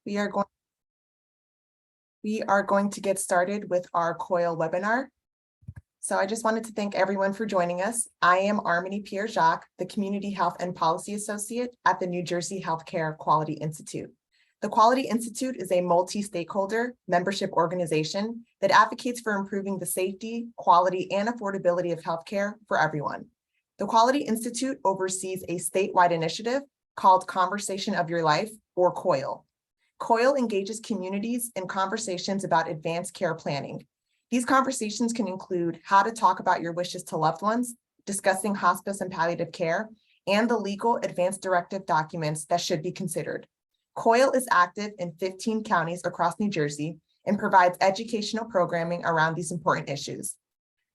We are going to get started with our COYL webinar. So I just wanted to thank everyone for joining us. I am Armini Pierre-Jacques, the Community Health and Policy Associate at the New Jersey Healthcare Quality Institute. The Quality Institute is a multi-stakeholder membership organization that advocates for improving the safety, quality, and affordability of healthcare for everyone. The Quality Institute oversees a statewide initiative called Conversation of Your Life, or COYL. COYL engages communities in conversations about advanced care planning. These conversations can include how to talk about your wishes to loved ones, discussing hospice and palliative care, and the legal advance directive documents that should be considered. COYL is active in 15 counties across New Jersey and provides educational programming around these important issues.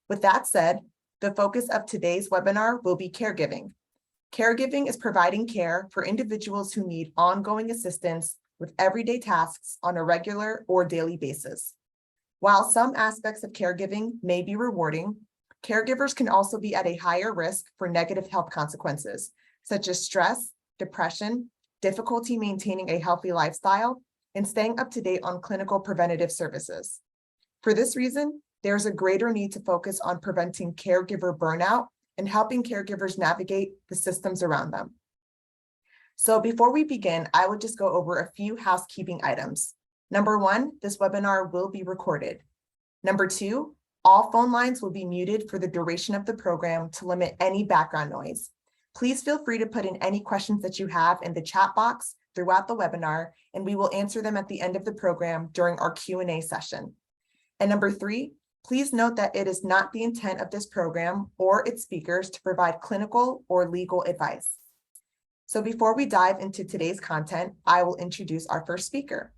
With that said, the focus of today's webinar will be caregiving. Caregiving is providing care for individuals who need ongoing assistance with everyday tasks on a regular or daily basis. While some aspects of caregiving may be rewarding, caregivers can also be at a higher risk for negative health consequences, such as stress, depression, difficulty maintaining a healthy lifestyle, and staying up to date on clinical preventative services. For this reason, there's a greater need to focus on preventing caregiver burnout and helping caregivers navigate the systems around them. So before we begin, I would just go over a few housekeeping items. Number one, this webinar will be recorded. Number two, all phone lines will be muted for the duration of the program to limit any background noise. Please feel free to put in any questions that you have in the chat box throughout the webinar, and we will answer them at the end of the program during our Q&A session. And number three, please note that it is not the intent of this program or its speakers to provide clinical or legal advice. So before we dive into today's content, I will introduce our first speaker.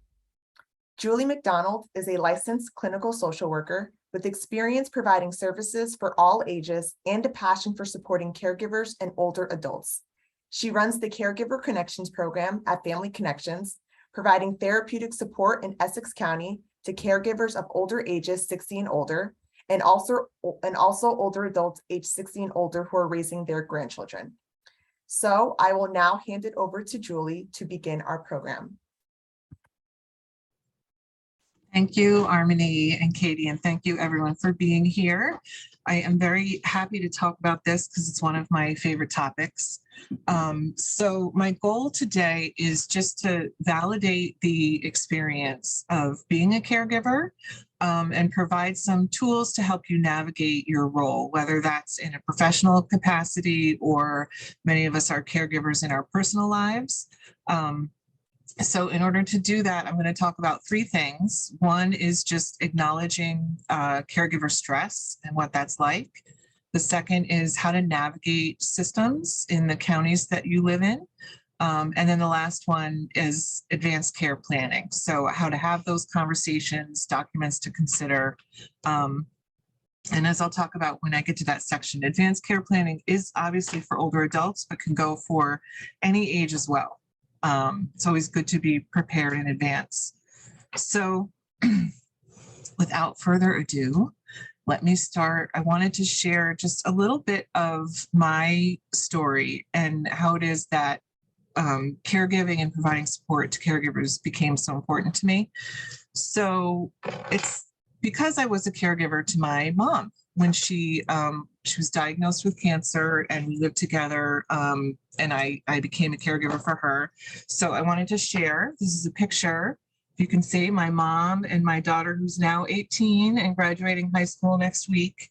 Julie McDonald is a licensed clinical social worker with experience providing services for all ages and a passion for supporting caregivers and older adults. She runs the Caregiver Connections program at Family Connections, providing therapeutic support in Essex County to caregivers of older ages 60 and older, and also older adults age 60 and older who are raising their grandchildren. So I will now hand it over to Julie to begin our program. Thank you, Armini and Katie, and thank you everyone for being here. I am very happy to talk about this because it's one of my favorite topics. So my goal today is just to validate the experience of being a caregiver and provide some tools to help you navigate your role, whether that's in a professional capacity or many of us are caregivers in our personal lives. So in order to do that, I'm going to talk about three things. One is just acknowledging caregiver stress and what that's like. The second is how to navigate systems in the counties that you live in. And then the last one is advanced care planning. So how to have those conversations, documents to consider. And as I'll talk about when I get to that section, advanced care planning is obviously for older adults, but can go for any age as well. It's always good to be prepared in advance. So without further ado, let me start. I wanted to share just a little bit of my story and how it is that caregiving and providing support to caregivers became so important to me. So it's because I was a caregiver to my mom when she was diagnosed with cancer, and we lived together, and I became a caregiver for her. So I wanted to share, this is a picture, you can see my mom and my daughter, who's now 18 and graduating high school next week,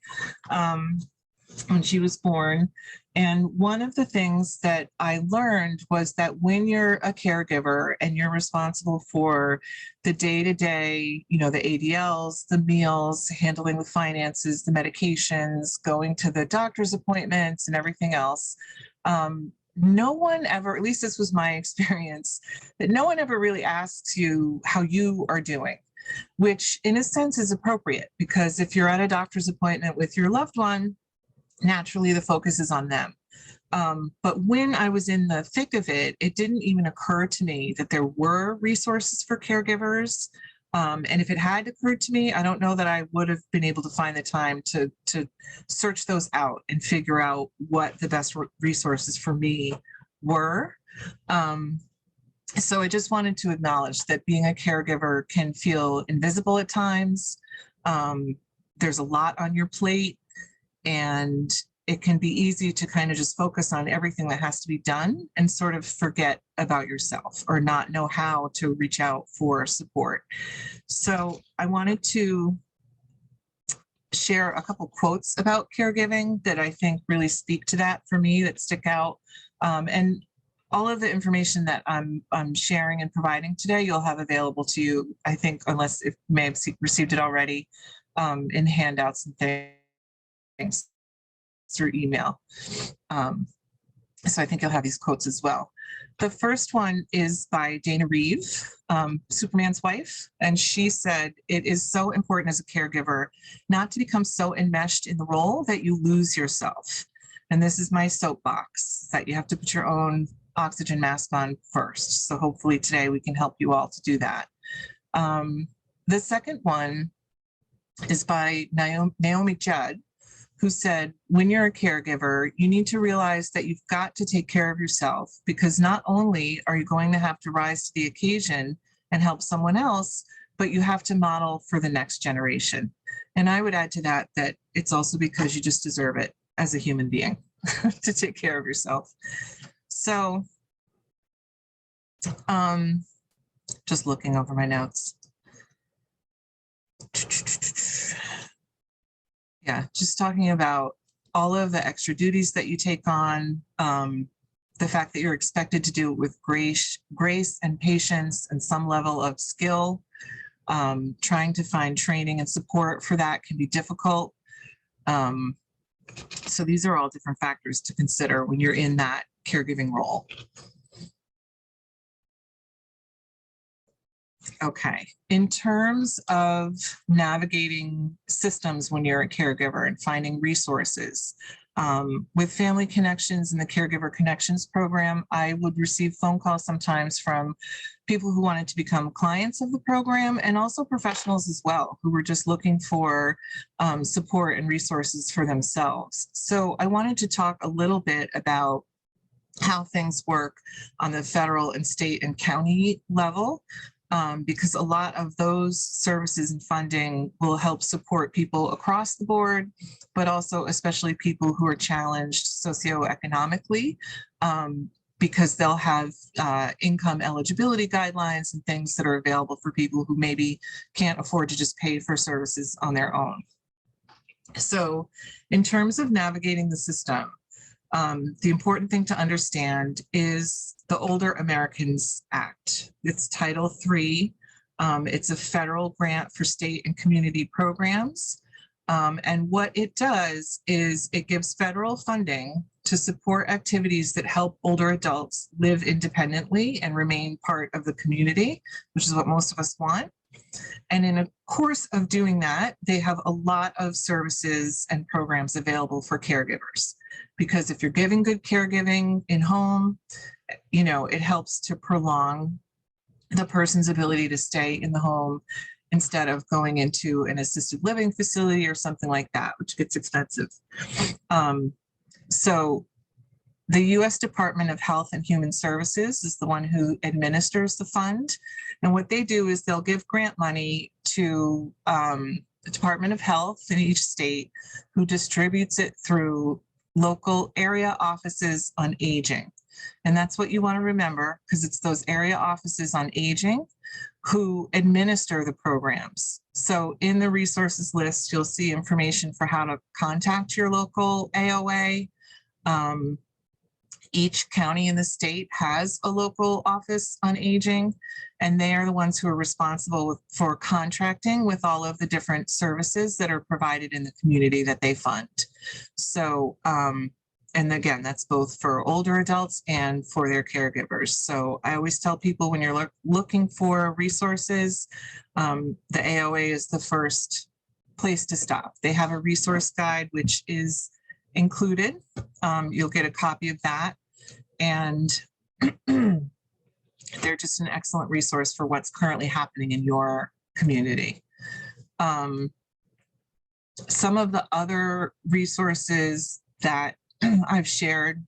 when she was born. And one of the things that I learned was that when you're a caregiver and you're responsible for the day-to-day, the ADLs, the meals, handling with finances, the medications, going to the doctor's appointments and everything else, no one ever, at least this was my experience, that no one ever really asks you how you are doing, which in a sense is appropriate, because if you're at a doctor's appointment with your loved one, naturally the focus is on them. But when I was in the thick of it, it didn't even occur to me that there were resources for caregivers. And if it had occurred to me, I don't know that I would have been able to find the time to search those out and figure out what the best resources for me were. So I just wanted to acknowledge that being a caregiver can feel invisible at times. There's a lot on your plate, and it can be easy to kind of just focus on everything that has to be done and sort of forget about yourself or not know how to reach out for support. So I wanted to share a couple quotes about caregiving that I think really speak to that for me, that stick out. And all of the information that I'm sharing and providing today, you'll have available to you, I think, unless if you may have received it already, in handouts and things through email. So I think you'll have these quotes as well. The first one is by Dana Reeve, Superman's wife, and she said, "It is so important as a caregiver not to become so enmeshed in the role that you lose yourself." And this is my soapbox, that you have to put your own oxygen mask on first. So hopefully today we can help you all to do that. The second one is by Naomi Judd, who said, "When you're a caregiver, you need to realize that you've got to take care of yourself, because not only are you going to have to rise to the occasion and help someone else, but you have to model for the next generation." And I would add to that, that it's also because you just deserve it as a human being to take care of yourself. So just looking over my notes. Yeah, just talking about all of the extra duties that you take on, the fact that you're expected to do it with grace and patience and some level of skill. Trying to find training and support for that can be difficult. So these are all different factors to consider when you're in that caregiving role. Okay, in terms of navigating systems when you're a caregiver and finding resources, with Family Connections and the Caregiver Connections program, I would receive phone calls sometimes from people who wanted to become clients of the program, and also professionals as well, who were just looking for support and resources for themselves. So I wanted to talk a little bit about how things work on the federal and state and county level. Because a lot of those services and funding will help support people across the board, but also especially people who are challenged socioeconomically, because they'll have income eligibility guidelines and things that are available for people who maybe can't afford to just pay for services on their own. So in terms of navigating the system, the important thing to understand is the Older Americans Act. It's Title III. It's a federal grant for state and community programs. And what it does is it gives federal funding to support activities that help older adults live independently and remain part of the community, which is what most of us want. And in a course of doing that, they have a lot of services and programs available for caregivers. Because if you're giving good caregiving in home, you know, it helps to prolong the person's ability to stay in the home instead of going into an assisted living facility or something like that, which gets expensive. So the U.S. Department of Health and Human Services is the one who administers the fund. And what they do is they'll give grant money to the Department of Health in each state, who distributes it through local area offices on aging. And that's what you want to remember, because it's those area offices on aging who administer the programs. So in the resources list, you'll see information for how to contact your local AOA. Each county in the state has a local office on aging, and they are the ones who are responsible for contracting with all of the different services that are provided in the community that they fund. So, and again, that's both for older adults and for their caregivers. So I always tell people, when you're looking for resources, the AOA is the first place to stop. They have a resource guide, which is included. You'll get a copy of that. And they're just an excellent resource for what's currently happening in your community. Some of the other resources that I've shared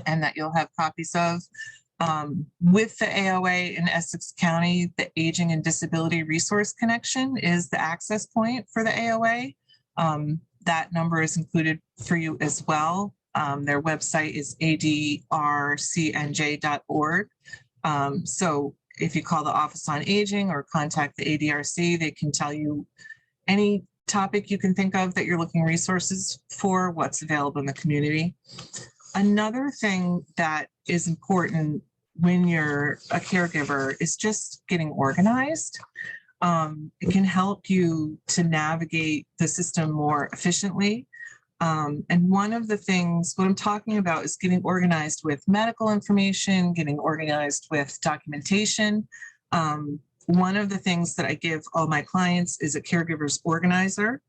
and that you'll have copies of With the AOA in Essex County, the Aging and Disability Resource Connection is the access point for the AOA. That number is included for you as well. Their website is adrcnj.org. So if you call the Office on Aging or contact the ADRC, they can tell you any topic you can think of that you're looking resources for, what's available in the community. Another thing that is important when you're a caregiver is just getting organized. It can help you to navigate the system more efficiently. And one of the things, what I'm talking about is getting organized with medical information, getting organized with documentation. One of the things that I give all my clients is a caregiver's organizer,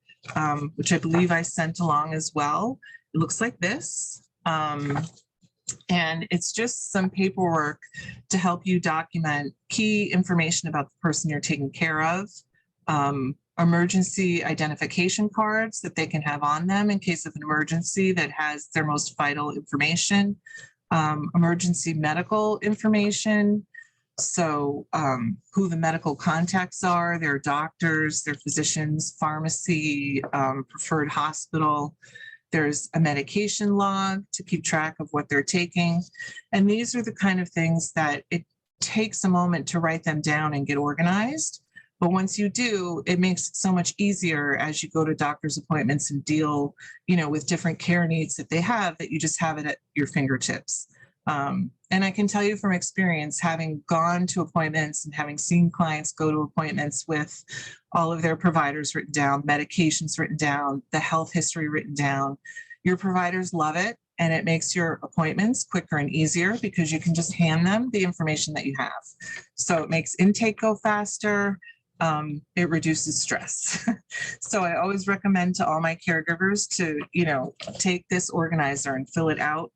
which I believe I sent along as well. It looks like this. And it's just some paperwork to help you document key information about the person you're taking care of, emergency identification cards that they can have on them in case of an emergency that has their most vital information, emergency medical information. So who the medical contacts are, their doctors, their physicians, pharmacy, preferred hospital. There's a medication log to keep track of what they're taking. And these are the kind of things that it takes a moment to write them down and get organized. But once you do, it makes it so much easier as you go to doctor's appointments and deal, with different care needs that they have, that you just have it at your fingertips. And I can tell you from experience, having gone to appointments and having seen clients go to appointments with all of their providers written down, medications written down, the health history written down, your providers love it. And it makes your appointments quicker and easier because you can just hand them the information that you have. So it makes intake go faster. It reduces stress. So I always recommend to all my caregivers to, take this organizer and fill it out.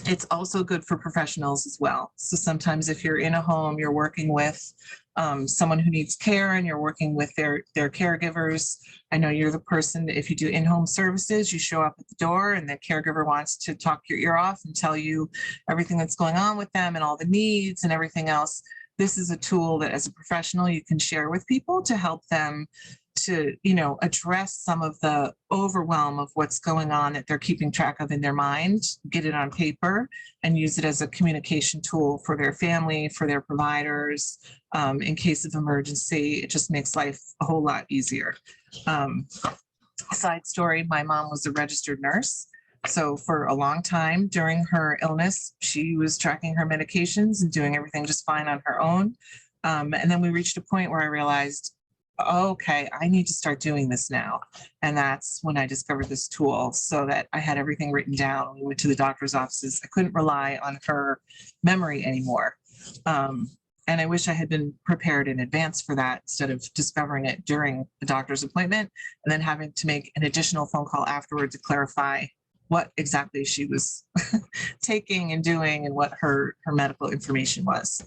It's also good for professionals as well. So sometimes if you're in a home, you're working with someone who needs care and you're working with their caregivers. I know you're the person, if you do in-home services, you show up at the door and the caregiver wants to talk your ear off and tell you everything that's going on with them and all the needs and everything else. This is a tool that as a professional you can share with people to help them to, address some of the overwhelm of what's going on that they're keeping track of in their mind, get it on paper and use it as a communication tool for their family, for their providers. In case of emergency, it just makes life a whole lot easier. Side story, my mom was a registered nurse. So for a long time during her illness, she was tracking her medications and doing everything just fine on her own. And then we reached a point where I realized, okay, I need to start doing this now. And that's when I discovered this tool so that I had everything written down. We went to the doctor's offices. I couldn't rely on her memory anymore. And I wish I had been prepared in advance for that instead of discovering it during the doctor's appointment and then having to make an additional phone call afterward to clarify what exactly she was taking and doing and what her medical information was.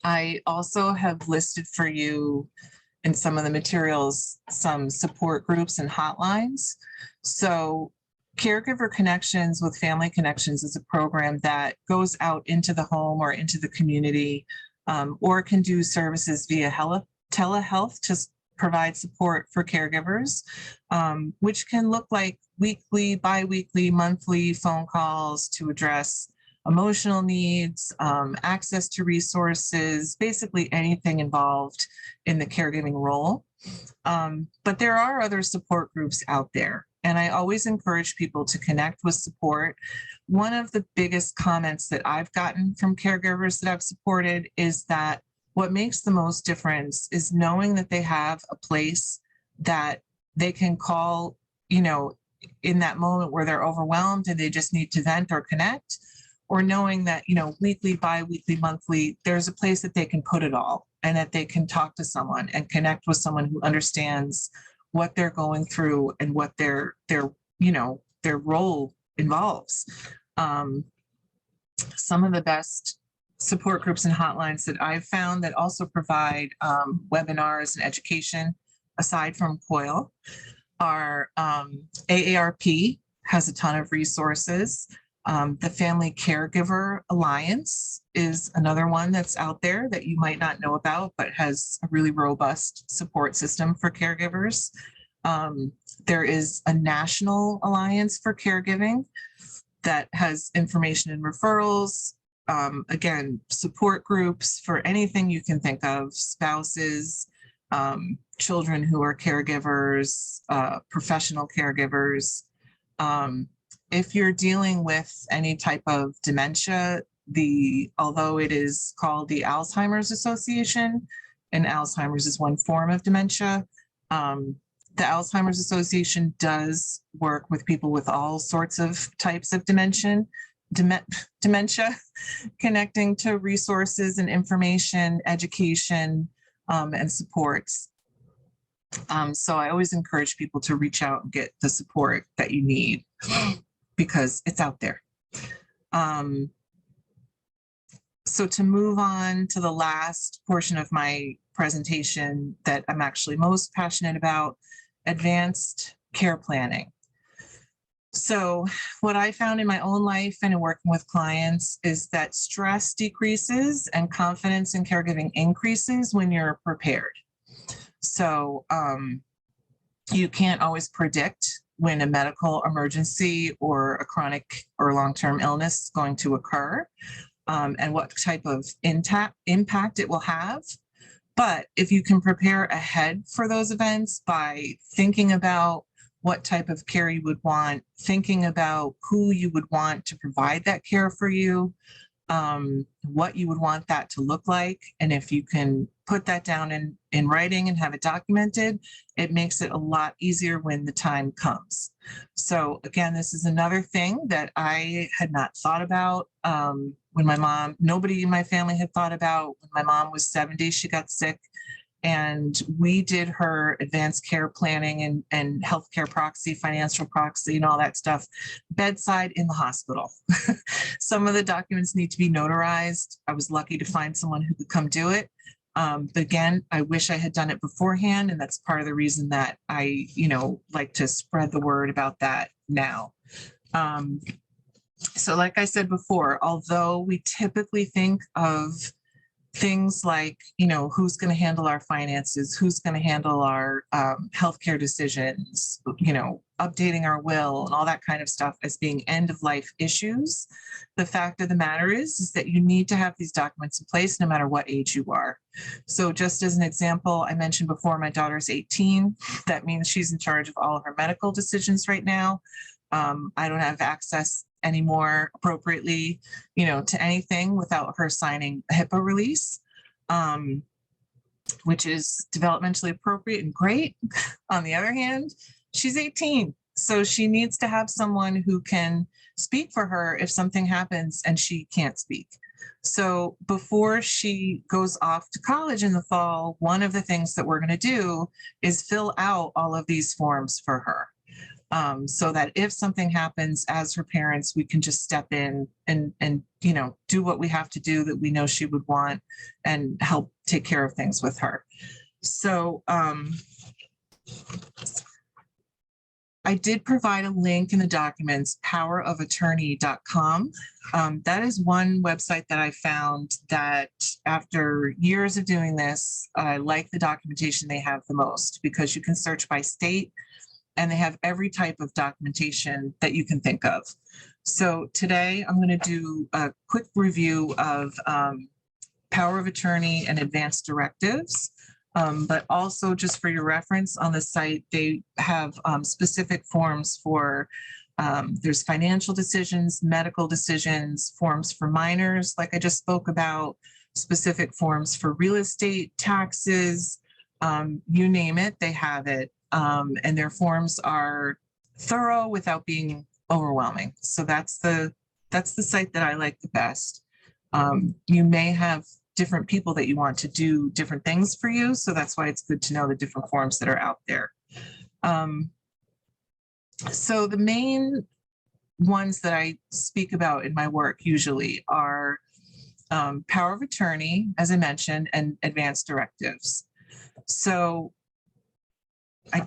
I also have listed for you in some of the materials, some support groups and hotlines. So Caregiver Connections with Family Connections is a program that goes out into the home or into the community, or can do services via telehealth to provide support for caregivers, which can look like weekly, bi-weekly, monthly phone calls to address emotional needs, access to resources, basically anything involved in the caregiving role. But there are other support groups out there, and I always encourage people to connect with support. One of the biggest comments that I've gotten from caregivers that I've supported is that what makes the most difference is knowing that they have a place that they can call, in that moment where they're overwhelmed and they just need to vent or connect, or knowing that, weekly, bi-weekly, monthly, there's a place that they can put it all and that they can talk to someone and connect with someone who understands what they're going through and what their role involves. Some of the best support groups and hotlines that I've found that also provide webinars and education aside from COYL are AARP has a ton of resources. The Family Caregiver Alliance is another one that's out there that you might not know about, but has a really robust support system for caregivers. There is a National Alliance for Caregiving that has information and referrals. Again, support groups for anything you can think of, spouses, children who are caregivers, professional caregivers. If you're dealing with any type of dementia, although it is called the Alzheimer's Association, and Alzheimer's is one form of dementia, the Alzheimer's Association does work with people with all sorts of types of dementia, connecting to resources and information, education, and supports. So I always encourage people to reach out and get the support that you need because it's out there. So to move on to the last portion of my presentation that I'm actually most passionate about, advanced care planning. So what I found in my own life and in working with clients is that stress decreases and confidence in caregiving increases when you're prepared. So you can't always predict when a medical emergency or a chronic or long-term illness is going to occur, and what type of impact it will have. But if you can prepare ahead for those events by thinking about what type of care you would want, thinking about who you would want to provide that care for you, what you would want that to look like. And if you can put that down in writing and have it documented, it makes it a lot easier when the time comes. So again, this is another thing that I had not thought about when nobody in my family had thought about. When my mom was 70, she got sick, and we did her advanced care planning and healthcare proxy, financial proxy, and all that stuff bedside in the hospital. Some of the documents need to be notarized. I was lucky to find someone who could come do it. But again, I wish I had done it beforehand, and that's part of the reason that I, like to spread the word about that now. So like I said before, although we typically think of things like, who's going to handle our finances, who's going to handle our healthcare decisions, updating our will and all that kind of stuff as being end of life issues, the fact of the matter is that you need to have these documents in place no matter what age you are. So just as an example, I mentioned before, my daughter's 18. That means she's in charge of all of her medical decisions right now. I don't have access anymore appropriately, to anything without her signing a HIPAA release, which is developmentally appropriate and great. On the other hand, she's 18, so she needs to have someone who can speak for her if something happens and she can't speak. So before she goes off to college in the fall, one of the things that we're going to do is fill out all of these forms for her. So that if something happens as her parents, we can just step in and do what we have to do that we know she would want and help take care of things with her. So I did provide a link in the documents, powerofattorney.com. That is one website that I found that after years of doing this, I like the documentation they have the most, because you can search by state, and they have every type of documentation that you can think of. So today I'm going to do a quick review of power of attorney and advanced directives. But also, just for your reference, on the site, they have specific forms for, there's financial decisions, medical decisions, forms for minors, like I just spoke about, specific forms for real estate, taxes, you name it, they have it. And their forms are thorough without being overwhelming. So that's the site that I like the best. You may have different people that you want to do different things for you. So that's why it's good to know the different forms that are out there. So the main ones that I speak about in my work usually are power of attorney, as I mentioned, and advanced directives. So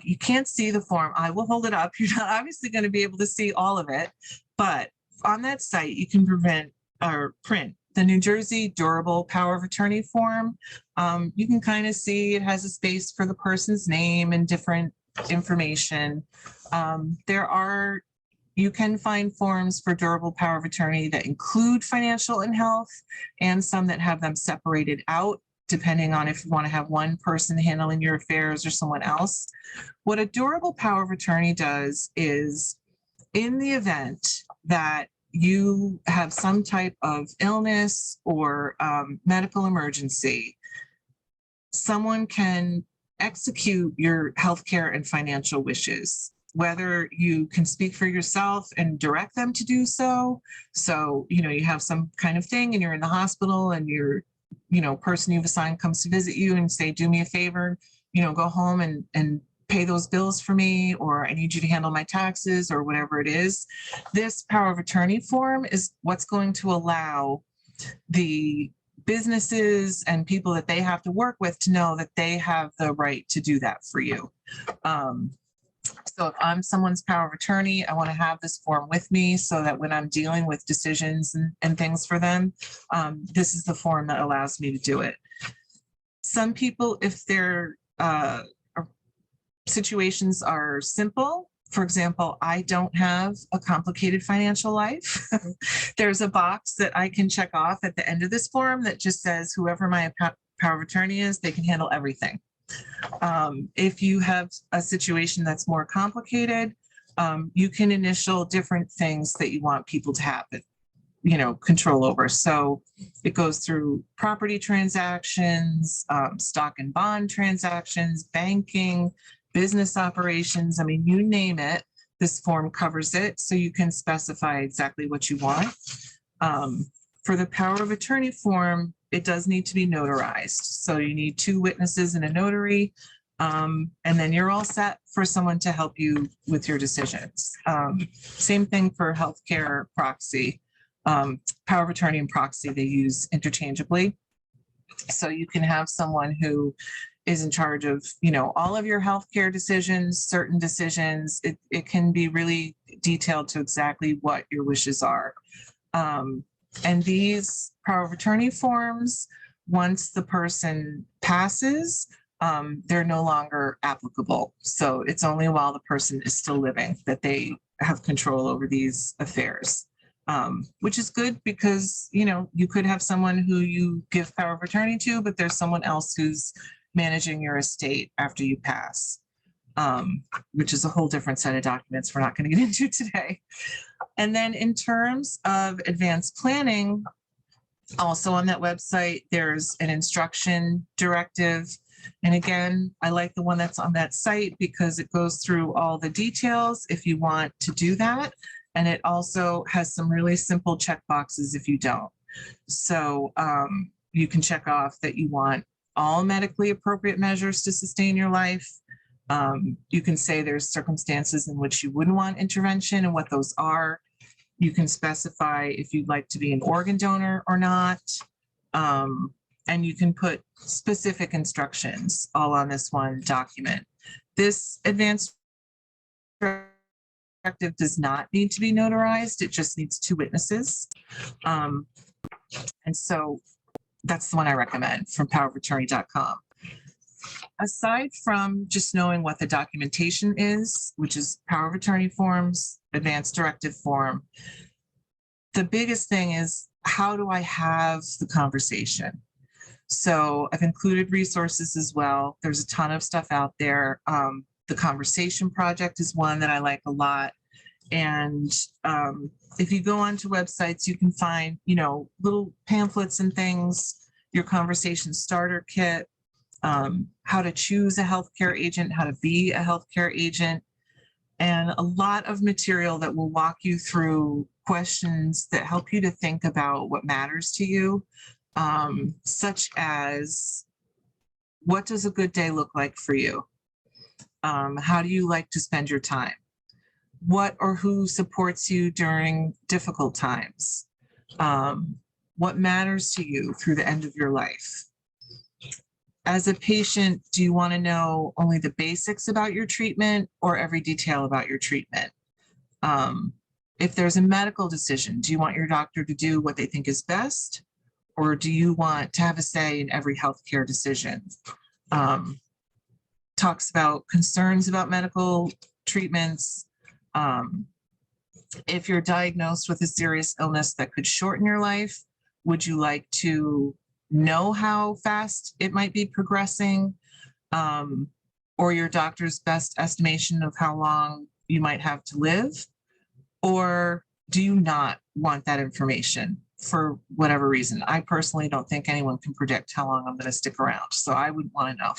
you can't see the form. I will hold it up. You're not obviously going to be able to see all of it, but on that site, you can print the New Jersey Durable Power of Attorney form. You can kind of see it has a space for the person's name and different information. You can find forms for durable power of attorney that include financial and health, and some that have them separated out, depending on if you want to have one person handling your affairs or someone else. What a durable power of attorney does is, in the event that you have some type of illness or medical emergency, someone can execute your healthcare and financial wishes, whether you can speak for yourself and direct them to do so. So, you have some kind of thing and you're in the hospital and your, person you've assigned comes to visit you and say, do me a favor, go home and pay those bills for me, or I need you to handle my taxes, or whatever it is. This power of attorney form is what's going to allow the businesses and people that they have to work with to know that they have the right to do that for you. So if I'm someone's power of attorney, I want to have this form with me so that when I'm dealing with decisions and things for them, this is the form that allows me to do it. Some people, if their situations are simple, for example, I don't have a complicated financial life. There's a box that I can check off at the end of this form that just says whoever my power of attorney is, they can handle everything. If you have a situation that's more complicated, you can initial different things that you want people to have, control over. So it goes through property transactions, stock and bond transactions, banking, business operations. I mean, you name it, this form covers it. So you can specify exactly what you want. For the power of attorney form, it does need to be notarized. So you need 2 witnesses and a notary. And then you're all set for someone to help you with your decisions. Same thing for healthcare proxy. Power of attorney and proxy, they use interchangeably. So you can have someone who is in charge of, all of your healthcare decisions, certain decisions. It can be really detailed to exactly what your wishes are. And these power of attorney forms, once the person passes, they're no longer applicable. So it's only while the person is still living that they have control over these affairs, which is good because, you could have someone who you give power of attorney to, but there's someone else who's managing your estate after you pass, which is a whole different set of documents we're not going to get into today. And then in terms of advanced planning, also on that website, there's an instruction directive. And again, I like the one that's on that site because it goes through all the details if you want to do that. And it also has some really simple check boxes if you don't. So you can check off that you want all medically appropriate measures to sustain your life. You can say there's circumstances in which you wouldn't want intervention and what those are. You can specify if you'd like to be an organ donor or not. And you can put specific instructions all on this one document. This advanced directive does not need to be notarized. It just needs 2 witnesses. And so that's the one I recommend from powerofattorney.com. Aside from just knowing what the documentation is, which is power of attorney forms, advanced directive form, the biggest thing is, how do I have the conversation? So I've included resources as well. There's a ton of stuff out there. The Conversation Project is one that I like a lot. And if you go onto websites, you can find, little pamphlets and things, your conversation starter kit, how to choose a healthcare agent, how to be a healthcare agent, and a lot of material that will walk you through questions that help you to think about what matters to you, such as, what does a good day look like for you? How do you like to spend your time? What or who supports you during difficult times? What matters to you through the end of your life? As a patient, do you want to know only the basics about your treatment or every detail about your treatment? if there's a medical decision, do you want your doctor to do what they think is best? Or do you want to have a say in every healthcare decision? Talks about concerns about medical treatments. If you're diagnosed with a serious illness that could shorten your life, would you like to know how fast it might be progressing? Or your doctor's best estimation of how long you might have to live? Or do you not want that information for whatever reason? I personally don't think anyone can predict how long I'm going to stick around, so I would want to know.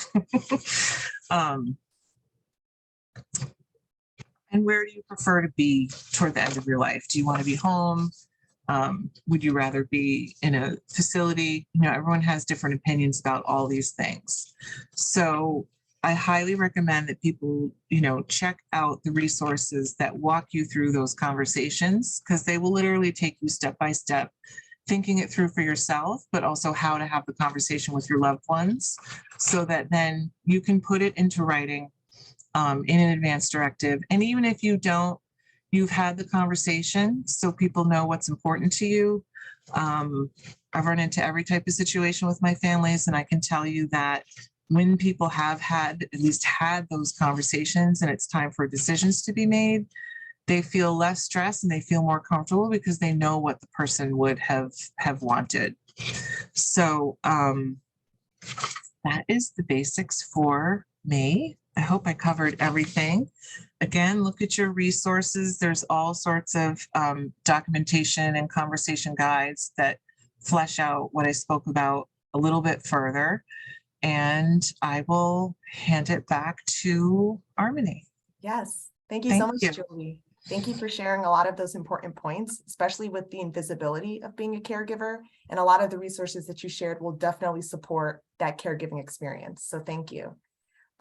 And where do you prefer to be toward the end of your life? Do you want to be home? Would you rather be in a facility? You know, everyone has different opinions about all these things. So I highly recommend that people, you know, check out the resources that walk you through those conversations, because they will literally take you step by step, thinking it through for yourself, but also how to have the conversation with your loved ones, so that then you can put it into writing in an advance directive. And even if you don't, you've had the conversation, so people know what's important to you. I've run into every type of situation with my families, and I can tell you that when people have at least had those conversations and it's time for decisions to be made, they feel less stressed and they feel more comfortable because they know what the person would have wanted. So that is the basics for me. I hope I covered everything. Again, look at your resources. There's all sorts of documentation and conversation guides that flesh out what I spoke about a little bit further. And I will hand it back to Armini. Yes, thank you so much, you. Julie. Thank you for sharing a lot of those important points, especially with the invisibility of being a caregiver. And a lot of the resources that you shared will definitely support that caregiving experience. So thank you.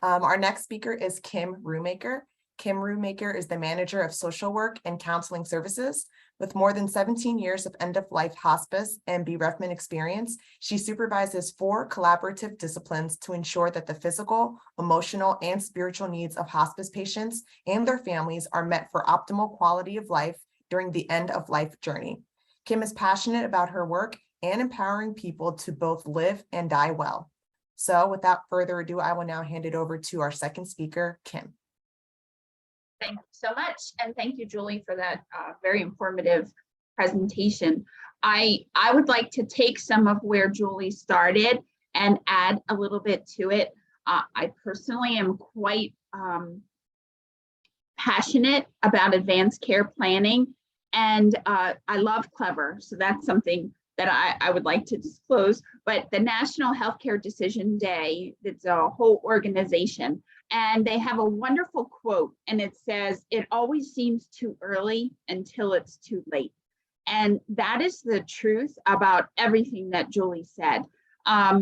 Our next speaker is Kim Ruemaker. Kim Ruemaker is the manager of social work and counseling services. With more than 17 years of end-of-life hospice and bereavement experience, she supervises 4 collaborative disciplines to ensure that the physical, emotional, and spiritual needs of hospice patients and their families are met for optimal quality of life during the end-of-life journey. Kim is passionate about her work and empowering people to both live and die well. So without further ado, I will now hand it over to our second speaker, Kim. Thank you so much. And thank you, Julie, for that very informative presentation. I would like to take some of where Julie started and add a little bit to it. I personally am quite passionate about advanced care planning, and I love Clever. So that's something that I would like to disclose. But the National Healthcare Decision Day, it's a whole organization, and they have a wonderful quote, and it says, "It always seems too early until it's too late." And that is the truth about everything that Julie said,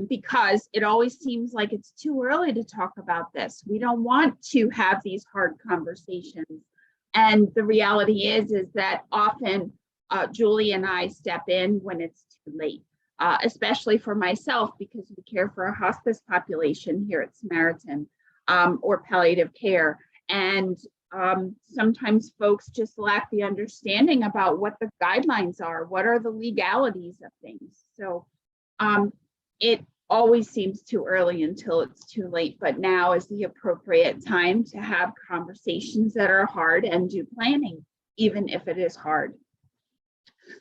because it always seems like it's too early to talk about this. We don't want to have these hard conversations. And the reality is that often Julie and I step in when it's too late, especially for myself, because we care for a hospice population here at Samaritan, or palliative care. And sometimes folks just lack the understanding about what the guidelines are, what are the legalities of things. So it always seems too early until it's too late, but now is the appropriate time to have conversations that are hard and do planning, even if it is hard.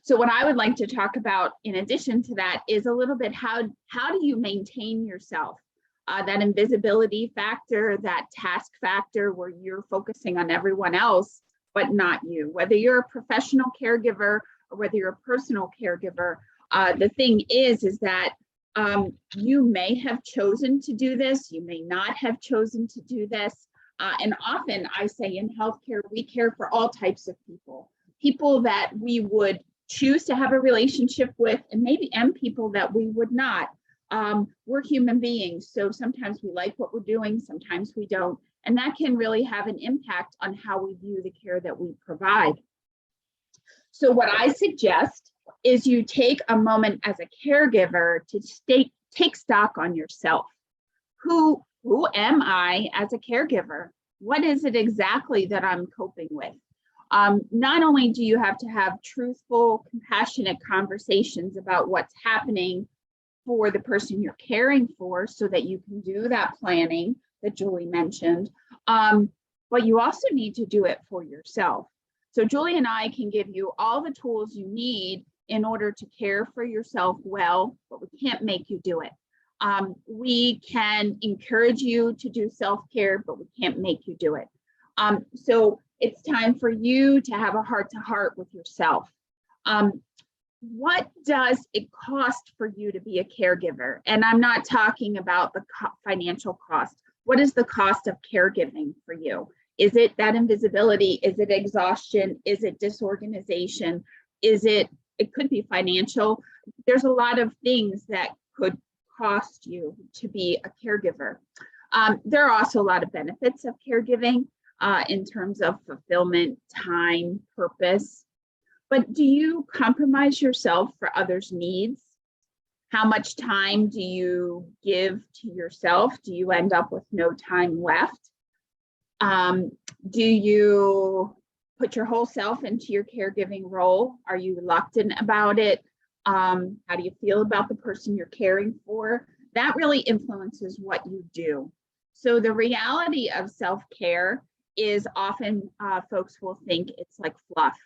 So what I would like to talk about in addition to that is a little bit how do you maintain yourself? That invisibility factor, that task factor where you're focusing on everyone else, but not you. Whether you're a professional caregiver or whether you're a personal caregiver, the thing is that you may have chosen to do this, you may not have chosen to do this. And often I say in healthcare, we care for all types of people that we would choose to have a relationship with, and people that we would not. We're human beings, so sometimes we like what we're doing, sometimes we don't, and that can really have an impact on how we view the care that we provide. So what I suggest is you take a moment as a caregiver to take stock on yourself. Who am I as a caregiver? What is it exactly that I'm coping with? Not only do you have to have truthful, compassionate conversations about what's happening for the person you're caring for so that you can do that planning that Julie mentioned, but you also need to do it for yourself. So Julie and I can give you all the tools you need in order to care for yourself well, but we can't make you do it. We can encourage you to do self-care, but we can't make you do it. So it's time for you to have a heart-to-heart with yourself. What does it cost for you to be a caregiver? And I'm not talking about the financial cost. What is the cost of caregiving for you? Is it that invisibility? Is it exhaustion? Is it disorganization? It could be financial. There's a lot of things that could cost you to be a caregiver. There are also a lot of benefits of caregiving in terms of fulfillment, time, purpose. But do you compromise yourself for others' needs? How much time do you give to yourself? Do you end up with no time left? Do you put your whole self into your caregiving role? Are you reluctant about it? How do you feel about the person you're caring for? That really influences what you do. So the reality of self-care is often folks will think it's like fluff,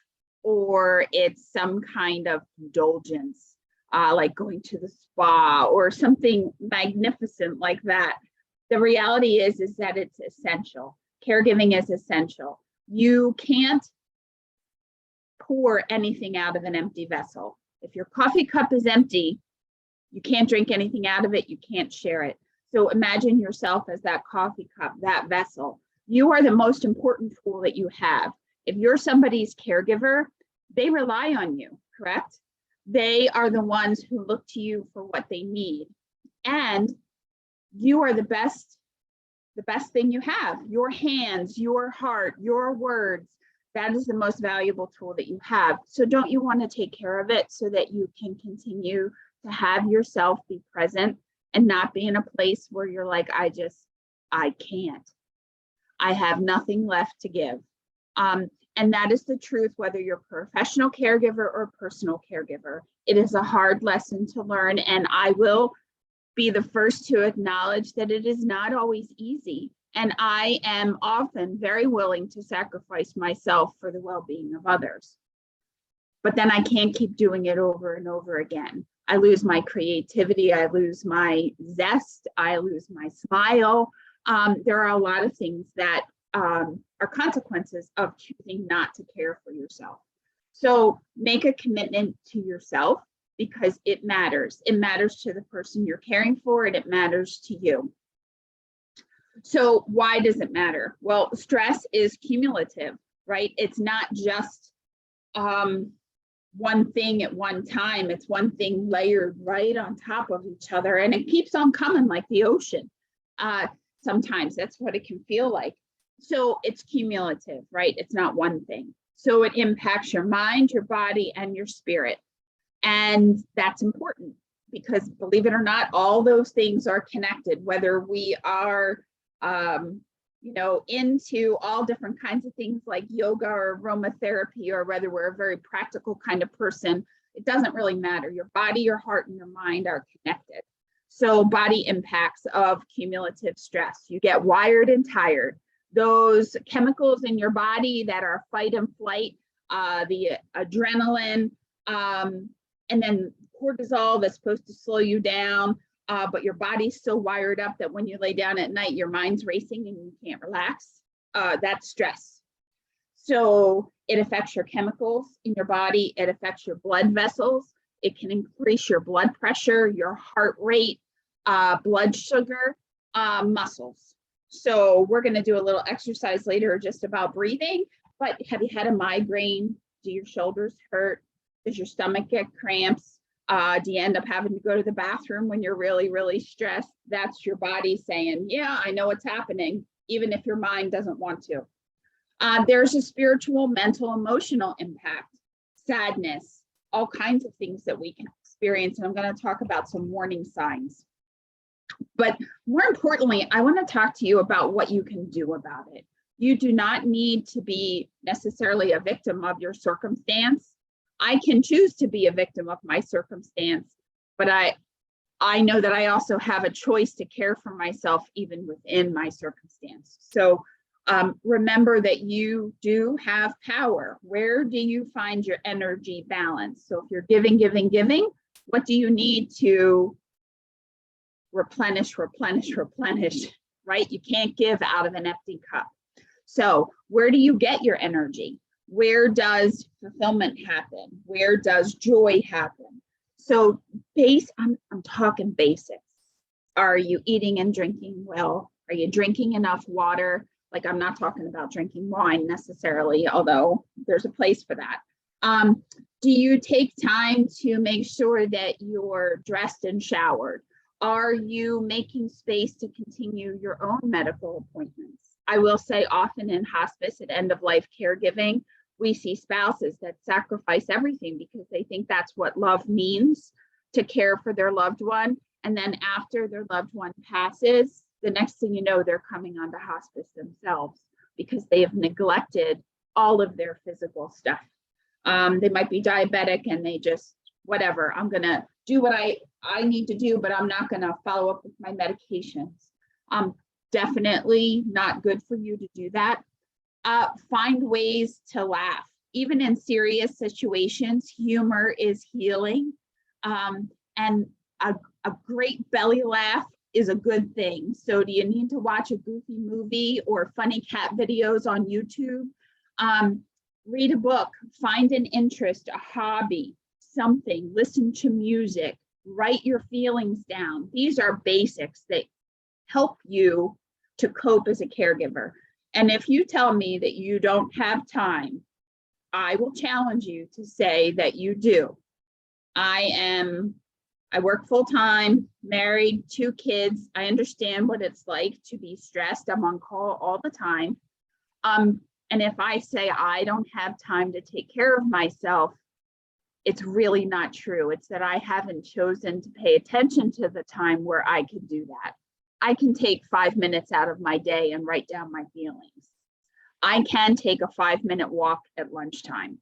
or it's some kind of indulgence, like going to the spa or something magnificent like that. The reality is that it's essential. Caregiving is essential. You can't pour anything out of an empty vessel. If your coffee cup is empty, you can't drink anything out of it, you can't share it. So imagine yourself as that coffee cup, that vessel. You are the most important tool that you have. If you're somebody's caregiver, they rely on you, correct? They are the ones who look to you for what they need. And you are the best thing you have. Your hands, your heart, your words, that is the most valuable tool that you have. So don't you want to take care of it so that you can continue to have yourself be present and not be in a place where you're like, I can't. I have nothing left to give. And that is the truth, whether you're a professional caregiver or personal caregiver. It is a hard lesson to learn, and I will be the first to acknowledge that it is not always easy. And I am often very willing to sacrifice myself for the well-being of others. But then I can't keep doing it over and over again. I lose my creativity, I lose my zest, I lose my smile. There are a lot of things that are consequences of choosing not to care for yourself. So make a commitment to yourself because it matters. It matters to the person you're caring for, and it matters to you. So why does it matter? Well, stress is cumulative, right? It's not just one thing at one time. It's one thing layered right on top of each other, and it keeps on coming like the ocean. Sometimes that's what it can feel like. So it's cumulative, right? It's not one thing. So it impacts your mind, your body, and your spirit. And that's important because, believe it or not, all those things are connected, whether we are into all different kinds of things like yoga or aromatherapy, or whether we're a very practical kind of person. It doesn't really matter. Your body, your heart, and your mind are connected. So body impacts of cumulative stress. You get wired and tired. Those chemicals in your body that are fight and flight, the adrenaline, and then cortisol that's supposed to slow you down, but your body's still wired up that when you lay down at night, your mind's racing and you can't relax. That's stress. So it affects your chemicals in your body. It affects your blood vessels. It can increase your blood pressure, your heart rate, blood sugar, muscles. So we're going to do a little exercise later just about breathing, but have you had a migraine? Do your shoulders hurt? Does your stomach get cramps? Do you end up having to go to the bathroom when you're really, really stressed? That's your body saying, yeah, I know what's happening, even if your mind doesn't want to. There's a spiritual, mental, emotional impact, sadness, all kinds of things that we can experience. And I'm going to talk about some warning signs. But more importantly, I want to talk to you about what you can do about it. You do not need to be necessarily a victim of your circumstance. I can choose to be a victim of my circumstance, but I know that I also have a choice to care for myself even within my circumstance. So remember that you do have power. Where do you find your energy balance? So if you're giving, what do you need to replenish, right? You can't give out of an empty cup. So where do you get your energy? Where does fulfillment happen? Where does joy happen? So I'm talking basics. Are you eating and drinking well? Are you drinking enough water? Like, I'm not talking about drinking wine necessarily, although there's a place for that. Do you take time to make sure that you're dressed and showered? Are you making space to continue your own medical appointments? I will say often in hospice and end-of-life caregiving, we see spouses that sacrifice everything because they think that's what love means, to care for their loved one. And then after their loved one passes, the next thing you know, they're coming onto hospice themselves because they have neglected all of their physical stuff. They might be diabetic and they just, whatever, I'm gonna do what I need to do, but I'm not gonna follow up with my medications. Definitely not good for you to do that. Find ways to laugh. Even in serious situations, humor is healing. And a great belly laugh is a good thing. So do you need to watch a goofy movie or funny cat videos on YouTube? Read a book, find an interest, a hobby, something, listen to music, write your feelings down. These are basics that help you to cope as a caregiver. And if you tell me that you don't have time, I will challenge you to say that you do. I work full-time, married, 2 kids. I understand what it's like to be stressed. I'm on call all the time. And if I say I don't have time to take care of myself, it's really not true. It's that I haven't chosen to pay attention to the time where I can do that. I can take 5 minutes out of my day and write down my feelings. I can take a 5-minute walk at lunchtime.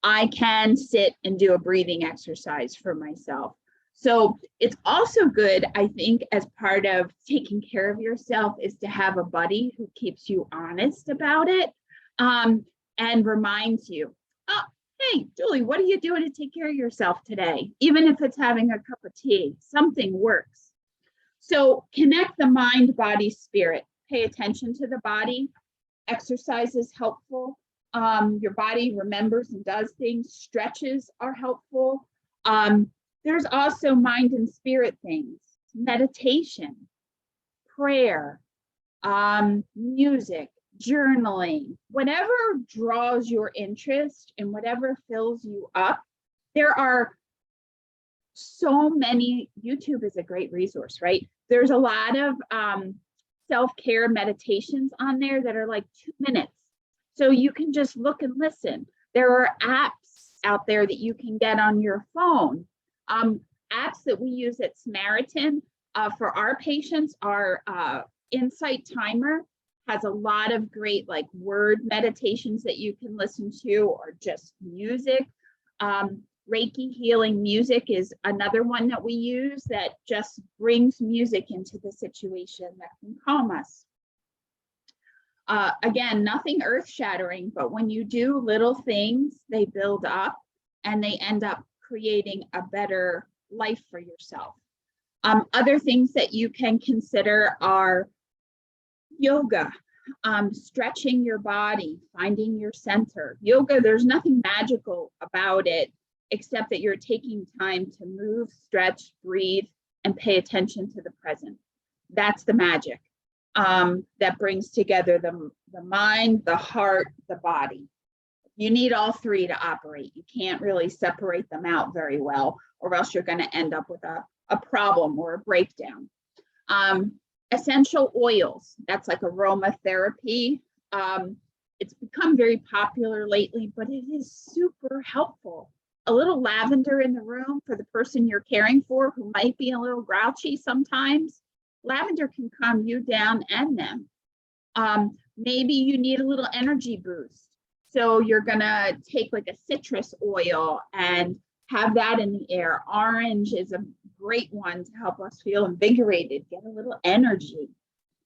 I can sit and do a breathing exercise for myself. So it's also good, I think, as part of taking care of yourself, is to have a buddy who keeps you honest about it, and reminds you, oh, hey, Julie, what are you doing to take care of yourself today? Even if it's having a cup of tea, something works. So connect the mind, body, spirit. Pay attention to the body. Exercise is helpful. Your body remembers and does things. Stretches are helpful. There's also mind and spirit things. Meditation, prayer, music, journaling, whatever draws your interest and whatever fills you up. There are so many. YouTube is a great resource, right? There's a lot of self-care meditations on there that are like 2 minutes. So you can just look and listen. There are apps out there that you can get on your phone. Apps that we use at Samaritan for our patients are Insight Timer has a lot of great like word meditations that you can listen to, or just music. Reiki healing music is another one that we use that just brings music into the situation that can calm us. Again, nothing earth-shattering, but when you do little things, they build up and they end up creating a better life for yourself. Other things that you can consider are yoga, stretching your body, finding your center. Yoga, there's nothing magical about it, except that you're taking time to move, stretch, breathe, and pay attention to the present. That's the magic that brings together the mind, the heart, the body. You need all 3 to operate. You can't really separate them out very well, or else you're going to end up with a problem or a breakdown. Essential oils, that's like aromatherapy. It's become very popular lately, but it is super helpful. A little lavender in the room for the person you're caring for who might be a little grouchy sometimes. Lavender can calm you down and them. Maybe you need a little energy boost. So you're gonna take like a citrus oil and have that in the air. Orange is a great one to help us feel invigorated, get a little energy.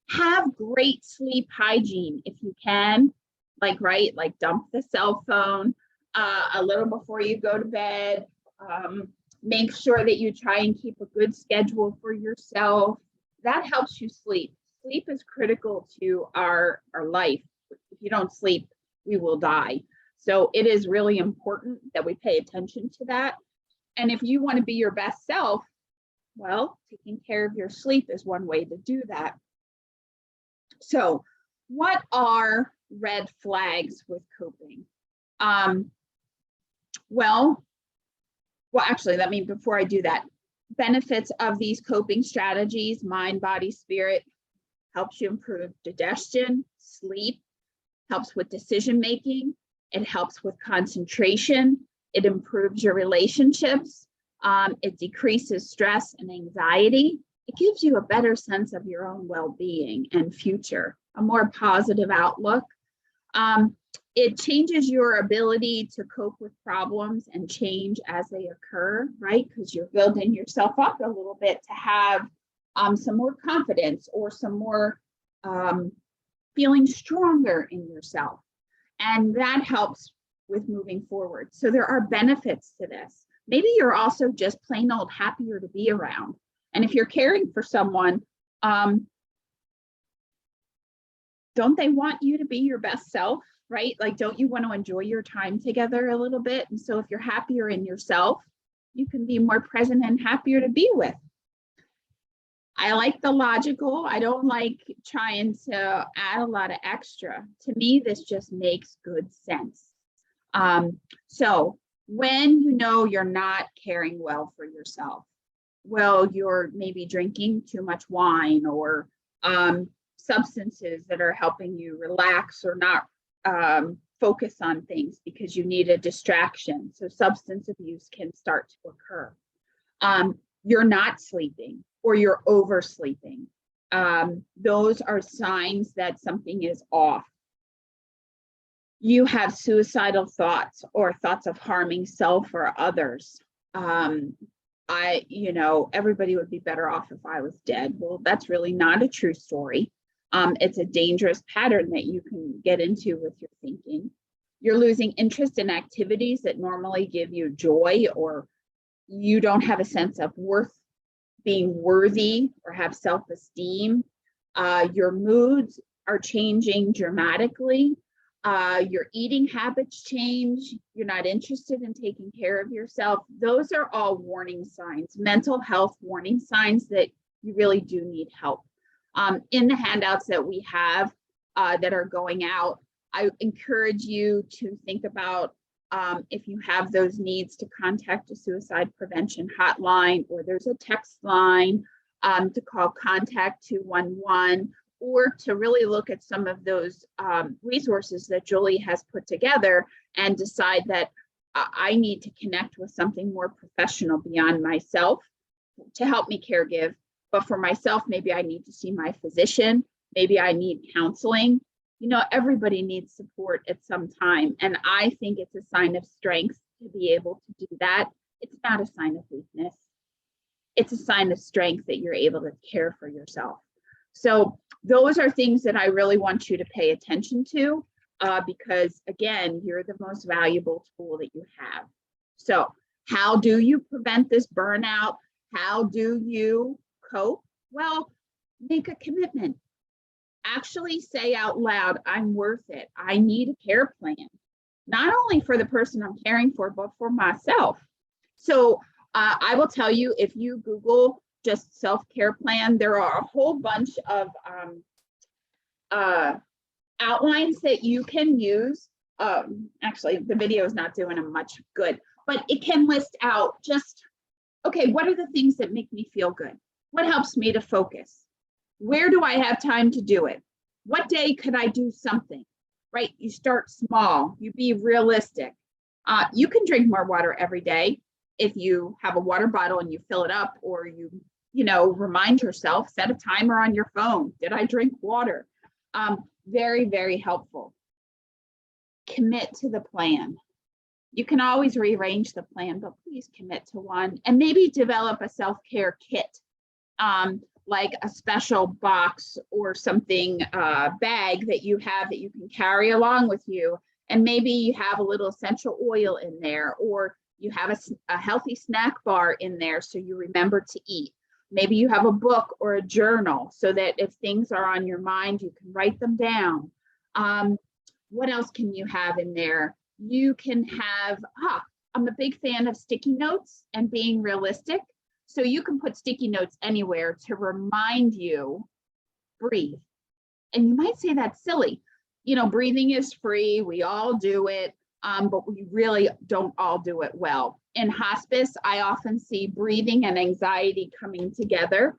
Have great sleep hygiene if you can, like, right, like dump the cell phone a little before you go to bed. Make sure that you try and keep a good schedule for yourself. That helps you sleep. Sleep is critical to our life. If you don't sleep, we will die. So it is really important that we pay attention to that. And if you want to be your best self, well, taking care of your sleep is one way to do that. So what are red flags with coping? Well, actually, let me, before I do that, benefits of these coping strategies: mind, body, spirit, helps you improve digestion, sleep, helps with decision making, it helps with concentration, it improves your relationships, it decreases stress and anxiety, it gives you a better sense of your own well-being and future, a more positive outlook. It changes your ability to cope with problems and change as they occur, right? Because you're building yourself up a little bit to have some more confidence or some more feeling stronger in yourself. And that helps with moving forward. So there are benefits to this. Maybe you're also just plain old happier to be around. And if you're caring for someone, don't they want you to be your best self, right? Like, don't you want to enjoy your time together a little bit? And so if you're happier in yourself, you can be more present and happier to be with. I like the logical. I don't like trying to add a lot of extra. To me, this just makes good sense. So when you know you're not caring well for yourself, well, you're maybe drinking too much wine or substances that are helping you relax or not focus on things because you need a distraction. So substance abuse can start to occur. You're not sleeping or you're oversleeping. Those are signs that something is off. You have suicidal thoughts or thoughts of harming self or others. Everybody would be better off if I was dead. Well, that's really not a true story. It's a dangerous pattern that you can get into with your thinking. You're losing interest in activities that normally give you joy, or you don't have a sense of being worthy or have self-esteem. Your moods are changing dramatically. Your eating habits change. You're not interested in taking care of yourself. Those are all warning signs, mental health warning signs that you really do need help. In the handouts that we have that are going out, I encourage you to think about if you have those needs, to contact a suicide prevention hotline, or there's a text line to call Contact 211, or to really look at some of those resources that Julie has put together and decide that I need to connect with something more professional beyond myself to help me caregive. But for myself, maybe I need to see my physician, maybe I need counseling. Everybody needs support at some time. And I think it's a sign of strength to be able to do that. It's not a sign of weakness. It's a sign of strength that you're able to care for yourself. So those are things that I really want you to pay attention to because, again, you're the most valuable tool that you have. So how do you prevent this burnout? How do you cope? Well, make a commitment. Actually say out loud, I'm worth it. I need a care plan, not only for the person I'm caring for, but for myself. So I will tell you, if you Google just self-care plan, there are a whole bunch of outlines that you can use. Actually, the video is not doing them much good, but it can list out just, okay, what are the things that make me feel good? What helps me to focus? Where do I have time to do it? What day could I do something, right? You start small, you be realistic. You can drink more water every day if you have a water bottle and you fill it up, or you remind yourself, set a timer on your phone. Did I drink water? very, very helpful. Commit to the plan. You can always rearrange the plan, but please commit to one, and maybe develop a self-care kit, like a special box or something, bag that you have that you can carry along with you. And maybe you have a little essential oil in there, or you have a healthy snack bar in there so you remember to eat. Maybe you have a book or a journal so that if things are on your mind, you can write them down. What else can you have in there? You can have, I'm a big fan of sticky notes and being realistic. So you can put sticky notes anywhere to remind you, breathe. And you might say that's silly. You know, breathing is free. We all do it, but we really don't all do it well. In hospice, I often see breathing and anxiety coming together.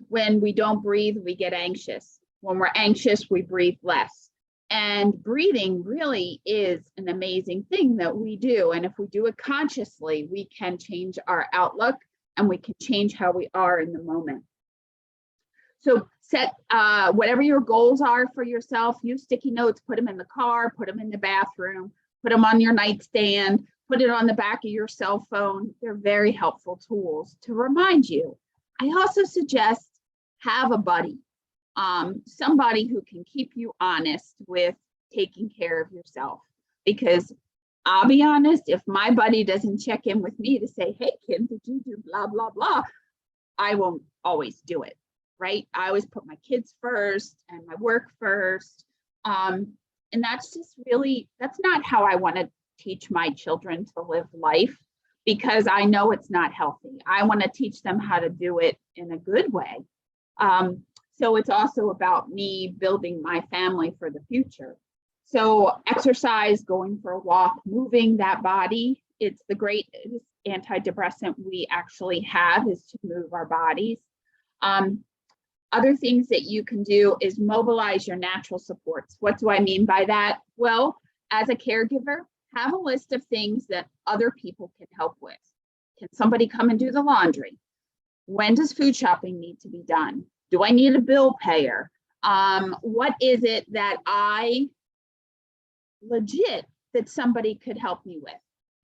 When we don't breathe, we get anxious. When we're anxious, we breathe less. And breathing really is an amazing thing that we do. And if we do it consciously, we can change our outlook and we can change how we are in the moment. So set whatever your goals are for yourself, use sticky notes, put them in the car, put them in the bathroom, put them on your nightstand, put it on the back of your cell phone. They're very helpful tools to remind you. I also suggest have a buddy, somebody who can keep you honest with taking care of yourself. Because I'll be honest, if my buddy doesn't check in with me to say, hey, Kim, did you do blah, blah, blah, I won't always do it, right? I always put my kids first and my work first. And that's just really, that's not how I want to teach my children to live life, because I know it's not healthy. I want to teach them how to do it in a good way. So it's also about me building my family for the future. So exercise, going for a walk, moving that body, it's the greatest antidepressant we actually have, is to move our bodies. Other things that you can do is mobilize your natural supports. What do I mean by that? Well, as a caregiver, have a list of things that other people can help with. Can somebody come and do the laundry? When does food shopping need to be done? Do I need a bill payer? What is it that I legit that somebody could help me with?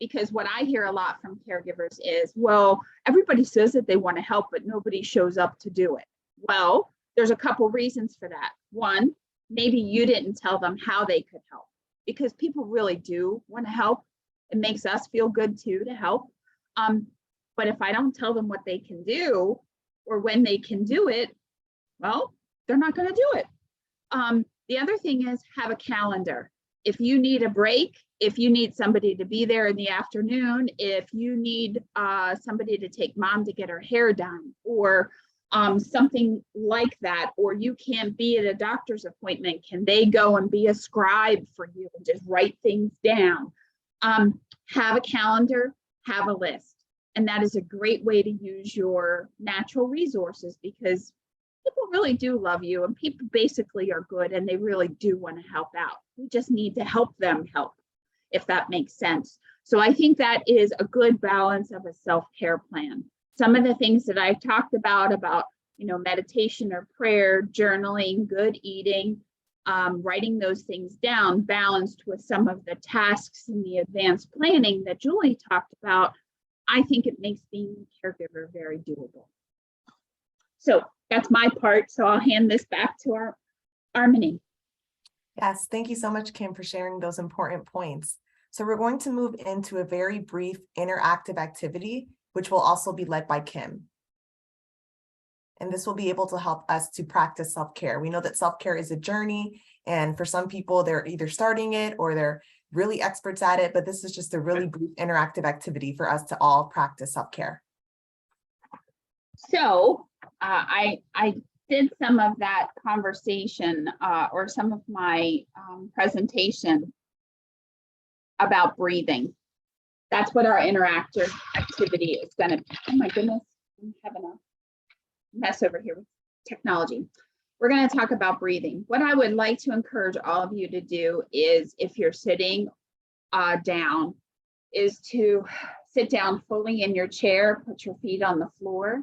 Because what I hear a lot from caregivers is, well, everybody says that they want to help, but nobody shows up to do it. Well, there's a couple reasons for that. One, maybe you didn't tell them how they could help, because people really do want to help. It makes us feel good too to help. But if I don't tell them what they can do or when they can do it, well, they're not going to do it. The other thing is have a calendar. If you need a break, if you need somebody to be there in the afternoon, if you need somebody to take mom to get her hair done, or something like that, or you can't be at a doctor's appointment, can they go and be a scribe for you and just write things down? Have a calendar, have a list. And that is a great way to use your natural resources, because people really do love you and people basically are good and they really do want to help out. We just need to help them help, if that makes sense. So I think that is a good balance of a self-care plan. Some of the things that I've talked about, meditation or prayer, journaling, good eating, writing those things down, balanced with some of the tasks in the advanced planning that Julie talked about, I think it makes being a caregiver very doable. So that's my part. So I'll hand this back to our Harmony. Yes, thank you so much, Kim, for sharing those important points. So we're going to move into a very brief interactive activity, which will also be led by Kim. And this will be able to help us to practice self-care. We know that self-care is a journey, and for some people, they're either starting it or they're really experts at it, but this is just a really brief interactive activity for us to all practice self-care. So I did some of that conversation or some of my presentation about breathing. That's what our interactive activity is going to be. Oh my goodness, I'm having a mess over here with technology. We're going to talk about breathing. What I would like to encourage all of you to do is, if you're sitting down, is to sit down fully in your chair, put your feet on the floor.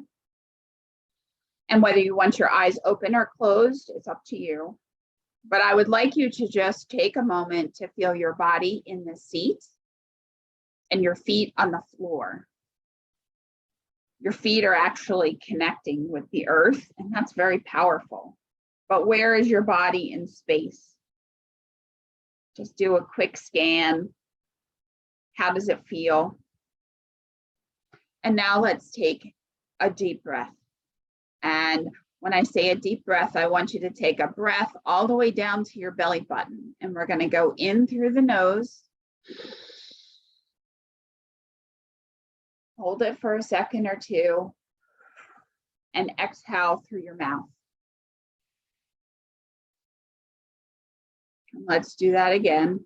And whether you want your eyes open or closed, it's up to you. But I would like you to just take a moment to feel your body in the seat and your feet on the floor. Your feet are actually connecting with the earth, and that's very powerful. But where is your body in space? Just do a quick scan. How does it feel? And now let's take a deep breath. And when I say a deep breath, I want you to take a breath all the way down to your belly button. And we're going to go in through the nose. Hold it for a second or two. And exhale through your mouth. And let's do that again.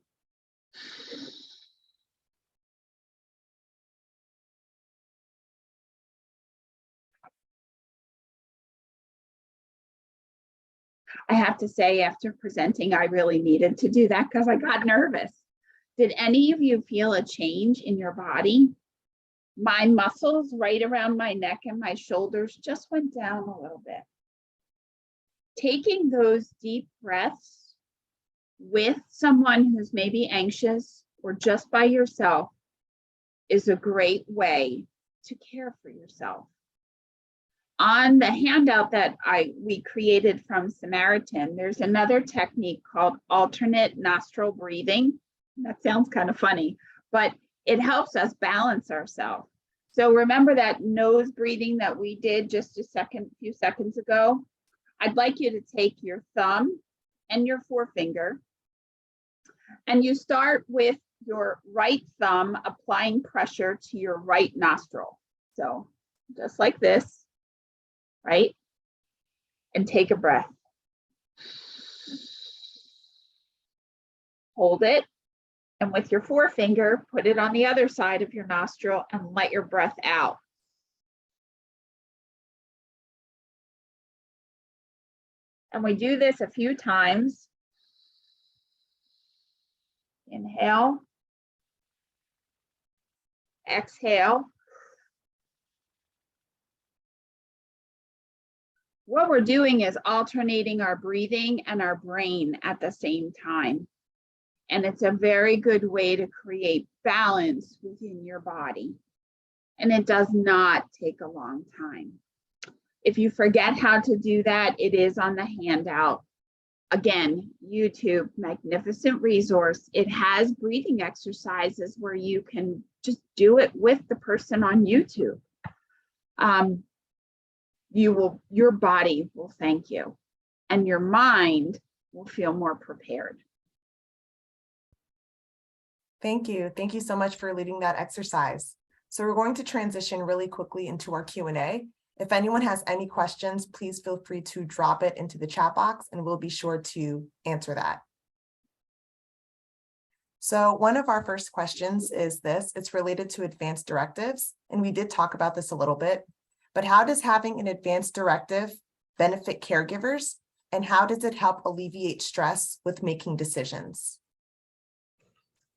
I have to say, after presenting, I really needed to do that because I got nervous. Did any of you feel a change in your body? My muscles right around my neck and my shoulders just went down a little bit. Taking those deep breaths with someone who's maybe anxious or just by yourself is a great way to care for yourself. On the handout that we created from Samaritan, there's another technique called alternate nostril breathing. That sounds kind of funny, but it helps us balance ourselves. So remember that nose breathing that we did just a few seconds ago? I'd like you to take your thumb and your forefinger, and you start with your right thumb applying pressure to your right nostril. So just like this. Right? And take a breath. Hold it. And with your forefinger, put it on the other side of your nostril and let your breath out. And we do this a few times. Inhale. Exhale. What we're doing is alternating our breathing and our brain at the same time. And it's a very good way to create balance within your body. And it does not take a long time. If you forget how to do that, it is on the handout. Again, YouTube, magnificent resource. It has breathing exercises where you can just do it with the person on YouTube. Your body will thank you, and your mind will feel more prepared. Thank you. Thank you so much for leading that exercise. So we're going to transition really quickly into our Q&A. If anyone has any questions, please feel free to drop it into the chat box and we'll be sure to answer that. So one of our first questions is this. It's related to advanced directives, and we did talk about this a little bit. But how does having an advanced directive benefit caregivers, and how does it help alleviate stress with making decisions?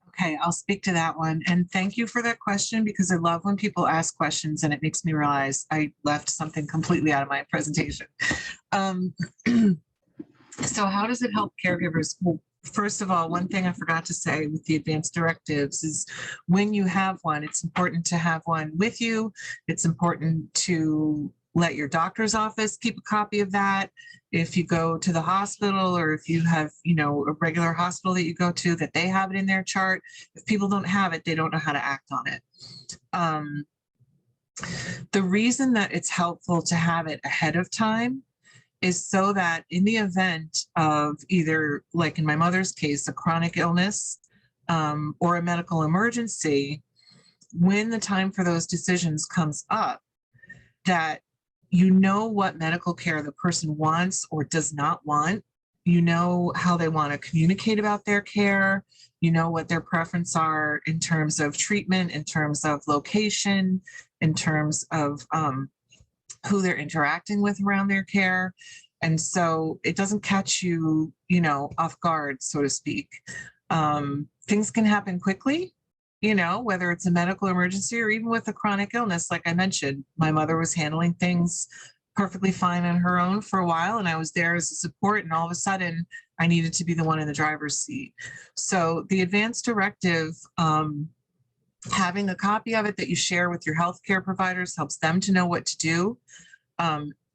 Okay, I'll speak to that one. And thank you for that question, because I love when people ask questions and it makes me realize I left something completely out of my presentation. So how does it help caregivers? Well, first of all, one thing I forgot to say with the advanced directives is when you have one, it's important to have one with you. It's important to let your doctor's office keep a copy of that. If you go to the hospital, or if you have, a regular hospital that you go to, that they have it in their chart. If people don't have it, they don't know how to act on it. The reason that it's helpful to have it ahead of time is so that in the event of either, like in my mother's case, a chronic illness or a medical emergency, when the time for those decisions comes up, that you know what medical care the person wants or does not want. You know how they want to communicate about their care. You know what their preferences are in terms of treatment, in terms of location, in terms of who they're interacting with around their care. And so it doesn't catch you, off guard, so to speak. Things can happen quickly, whether it's a medical emergency or even with a chronic illness. Like I mentioned, my mother was handling things perfectly fine on her own for a while, and I was there as a support, and all of a sudden I needed to be the one in the driver's seat. So the advance directive, having a copy of it that you share with your healthcare providers helps them to know what to do.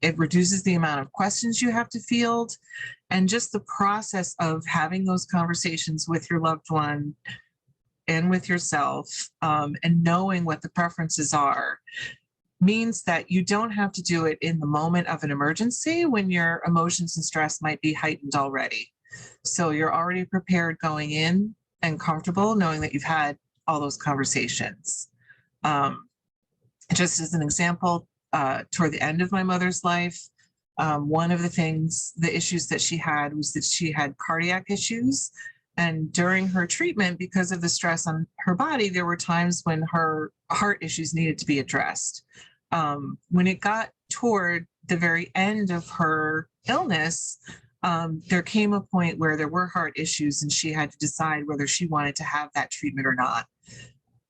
It reduces the amount of questions you have to field, and just the process of having those conversations with your loved one and with yourself, and knowing what the preferences are, means that you don't have to do it in the moment of an emergency when your emotions and stress might be heightened already. So you're already prepared going in and comfortable knowing that you've had all those conversations. Just as an example, toward the end of my mother's life, one of the issues that she had was that she had cardiac issues. And during her treatment, because of the stress on her body, there were times when her heart issues needed to be addressed. When it got toward the very end of her illness, there came a point where there were heart issues and she had to decide whether she wanted to have that treatment or not.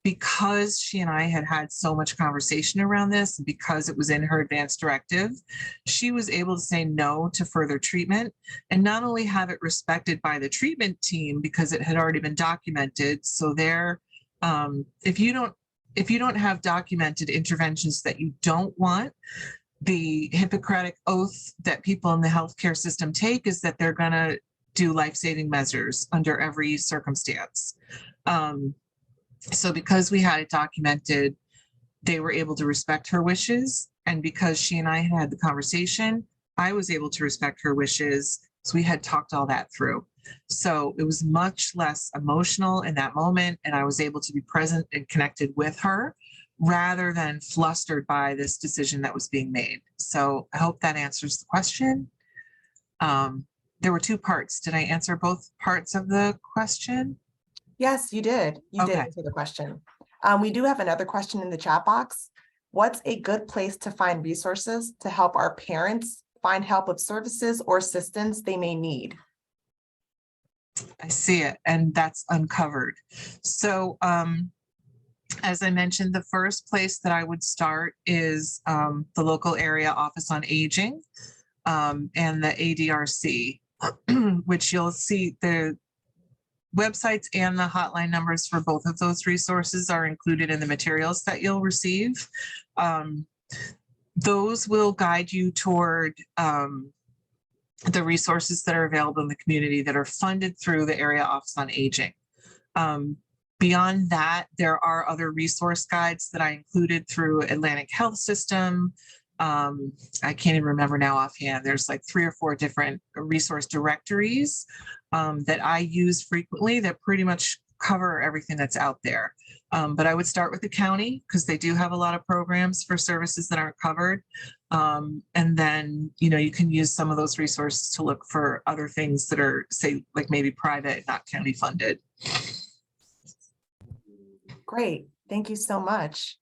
Because she and I had had so much conversation around this, and because it was in her advance directive, she was able to say no to further treatment and not only have it respected by the treatment team because it had already been documented. So there, if you don't have documented interventions that you don't want, the Hippocratic oath that people in the healthcare system take is that they're going to do life-saving measures under every circumstance. So because we had it documented, they were able to respect her wishes. And because she and I had the conversation, I was able to respect her wishes. So we had talked all that through. So it was much less emotional in that moment. And I was able to be present and connected with her rather than flustered by this decision that was being made. So I hope that answers the question. There were two parts. Did I answer both parts of the question? Yes, you did. You did Okay. answer the question. We do have another question in the chat box. What's a good place to find resources to help our parents find help with services or assistance they may need? I see it, and that's uncovered. So as I mentioned, the first place that I would start is the local area office on aging and the ADRC, which you'll see the websites and the hotline numbers for both of those resources are included in the materials that you'll receive. Those will guide you toward the resources that are available in the community that are funded through the area office on aging. Beyond that, there are other resource guides that I included through Atlantic Health System. I can't even remember now offhand. There's like 3 or 4 different resource directories that I use frequently that pretty much cover everything that's out there. But I would start with the county because they do have a lot of programs for services that aren't covered. And then, you can use some of those resources to look for other things that are, say, like maybe private, not county funded. Great. Thank you so much.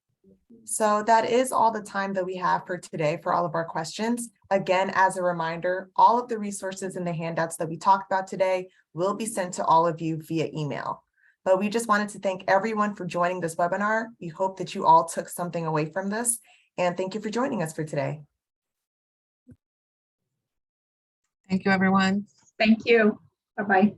So that is all the time that we have for today for all of our questions. Again, as a reminder, all of the resources and the handouts that we talked about today will be sent to all of you via email. But we just wanted to thank everyone for joining this webinar. We hope that you all took something away from this, and thank you for joining us for today. Thank you, everyone. Thank you. Bye-bye.